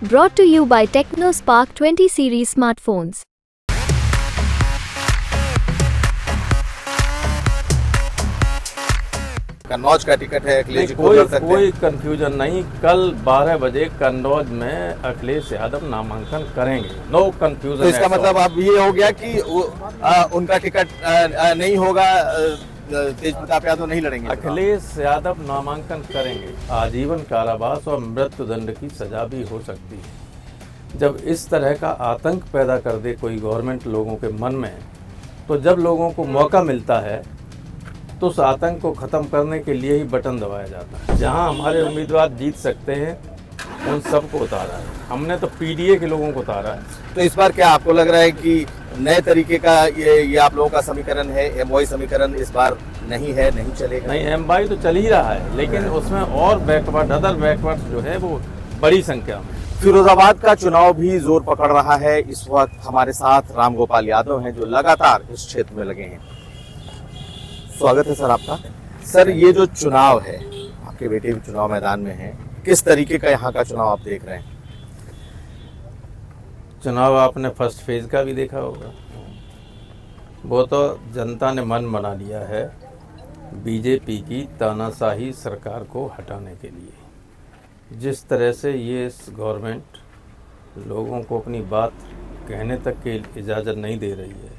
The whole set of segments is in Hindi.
Brought to you by TechnoSpark 20 series smartphones. Kannauj का टिकट है, अखिलेश जी को कर सकते हैं। कोई कंफ्यूजन नहीं। कल 12 बजे कन्नौज में अखिलेश यादव नामांकन करेंगे। No confusion. तो इसका मतलब अब ये हो गया कि उनका टिकट नहीं होगा, तेज प्रताप यादव नहीं लड़ेंगे। अखिलेश यादव नामांकन करेंगे। आजीवन कारावास और मृत्यु दंड की सजा भी हो सकती है। जब इस तरह का आतंक पैदा कर दे कोई गवर्नमेंट लोगों के मन में, तो जब लोगों को मौका मिलता है तो उस आतंक को ख़त्म करने के लिए ही बटन दबाया जाता है। जहां हमारे उम्मीदवार जीत सकते हैं उन सबको उतारा है। हमने तो पीडीए के लोगों को उतारा है। तो इस बार क्या आपको लग रहा है कि नए तरीके का ये आप लोगों का समीकरण है, एमवाई समीकरण इस बार नहीं है, नहीं चलेगा? नहीं, एमवाई तो चल ही रहा है, लेकिन उसमें और बैकवर्ड, अदर बैकवर्ड जो है वो बड़ी संख्या में। फिरोजाबाद का चुनाव भी जोर पकड़ रहा है। इस वक्त हमारे साथ रामगोपाल यादव हैं जो लगातार इस क्षेत्र में लगे हैं। स्वागत है सर आपका। सर, ये जो चुनाव है, आपके बेटे भी चुनाव मैदान में हैं, किस तरीके का यहाँ का चुनाव आप देख रहे हैं? चुनाव आपने फर्स्ट फेज का भी देखा होगा। वो तो जनता ने मन बना लिया है बीजेपी की तानाशाही सरकार को हटाने के लिए। जिस तरह से ये गवर्नमेंट लोगों को अपनी बात कहने तक की इजाज़त नहीं दे रही है,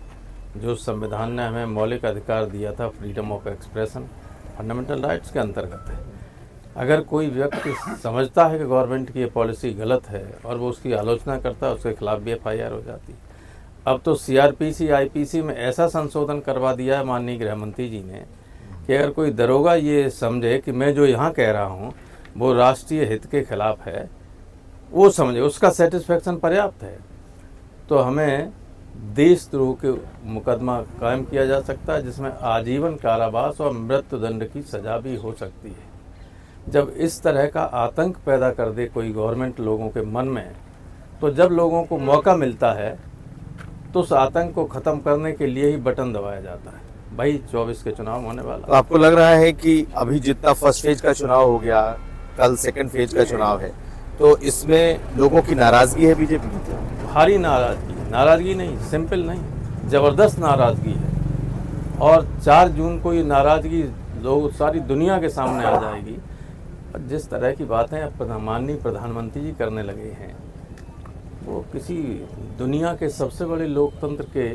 जो संविधान ने हमें मौलिक अधिकार दिया था, freedom of expression, fundamental rights के अंतर्गत है। अगर कोई व्यक्ति समझता है कि गवर्नमेंट की ये पॉलिसी गलत है और वो उसकी आलोचना करता है, उसके खिलाफ भी एफआईआर हो जाती है। अब तो सीआरपीसी आईपीसी में ऐसा संशोधन करवा दिया है माननीय गृह मंत्री जी ने कि अगर कोई दरोगा ये समझे कि मैं जो यहाँ कह रहा हूँ वो राष्ट्रीय हित के खिलाफ है, वो समझे, उसका सेटिस्फेक्शन पर्याप्त है, तो हमें देशद्रोह के मुकदमा कायम किया जा सकता है, जिसमें आजीवन कारावास और मृत्यु दंड की सजा भी हो सकती है। जब इस तरह का आतंक पैदा कर दे कोई गवर्नमेंट लोगों के मन में, तो जब लोगों को मौका मिलता है तो उस आतंक को ख़त्म करने के लिए ही बटन दबाया जाता है। भाई 24 के चुनाव होने वाला। तो आपको लग रहा है कि अभी जितना फर्स्ट फेज का चुनाव हो गया, कल सेकंड फेज का चुनाव है, तो इसमें लोगों की नाराजगी है बीजेपी की? भारी नाराजगी नहीं, सिंपल नहीं, ज़बरदस्त नाराजगी है। और 4 जून को ये नाराजगी लोग सारी दुनिया के सामने आ जाएगी। जिस तरह की बातें माननीय प्रधानमंत्री जी करने लगे हैं, वो किसी दुनिया के सबसे बड़े लोकतंत्र के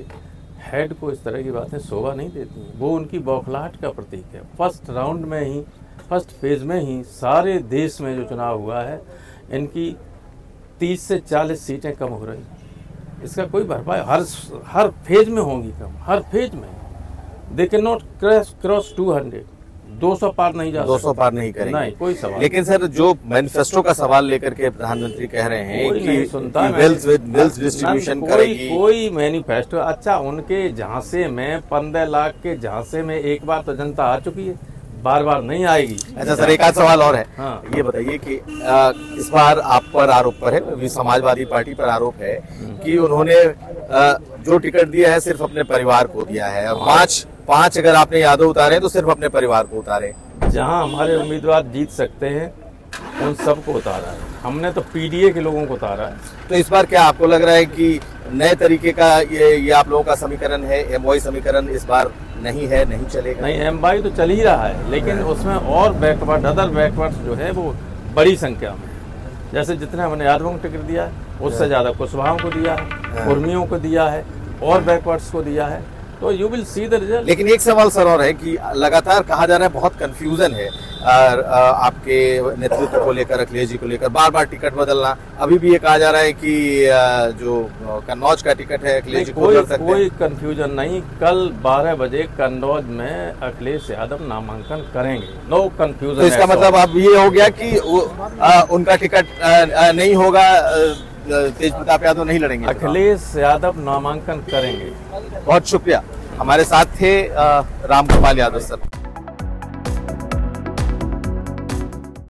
हेड को इस तरह की बातें शोभा नहीं देती हैं। वो उनकी बौखलाहट का प्रतीक है। फर्स्ट राउंड में ही, फर्स्ट फेज में ही सारे देश में जो चुनाव हुआ है, इनकी 30 से 40 सीटें कम हो रही। इसका कोई भरपाई हर फेज में होंगी कम, हर फेज में। दे कैन नॉट क्रॉस 200, 200 पार नहीं जा 200 पार नहीं करेंगे, नहीं कोई सवाल। लेकिन सर, जो मैनिफेस्टो का सवाल लेकर के प्रधानमंत्री कह रहे हैं कि वेल्थ डिस्ट्रीब्यूशन करेगी, कोई मैनिफेस्टो। अच्छा, उनके झांसे में 15 लाख के झांसे में एक बार तो जनता आ चुकी है, बार बार नहीं आएगी। अच्छा सर, एक आध सवाल और है। हाँ। ये बताइए कि इस बार आप पर आरोप पर है, समाजवादी पार्टी पर आरोप है कि उन्होंने जो टिकट दिया है सिर्फ अपने परिवार को दिया है। पांच अगर आपने यादव उतारे तो सिर्फ अपने परिवार को उतारे। जहां हमारे उम्मीदवार जीत सकते हैं उन सबको उतारा है। हमने तो पीडीए के लोगों को उतारा है। तो इस बार क्या आपको लग रहा है कि नए तरीके का ये आप लोगों का समीकरण है, एमवाई समीकरण इस बार नहीं है, नहीं चलेगा? नहीं, एमवाई तो चल ही रहा है, लेकिन उसमें और बैकवर्ड, अदर बैकवर्ड जो है वो बड़ी संख्या में। जैसे जितने हमने यादवों को टिकट दिया है, उससे ज्यादा कुशवाहाओं को दिया है, उर्मियों को दिया है, और बैकवर्ड्स को दिया है। तो you will see the result. लेकिन एक सवाल सर और है कि लगातार कहा जा रहा है, बहुत कंफ्यूजन है आपके नेतृत्व को लेकर, अखिलेश जी को लेकर, बार बार टिकट बदलना। अभी भी ये कहा जा रहा है कि जो कन्नौज का टिकट है, अखिलेश जी को कर सकते हैं। कोई कंफ्यूजन नहीं। कल 12 बजे कन्नौज में अखिलेश यादव नामांकन करेंगे। No confusion. तो इसका मतलब अब ये हो गया कि उनका टिकट नहीं होगा, तेज प्रताप यादव नहीं लड़ेंगे? अखिलेश यादव नामांकन करेंगे। बहुत शुक्रिया। हमारे साथ थे रामगोपाल यादव सर।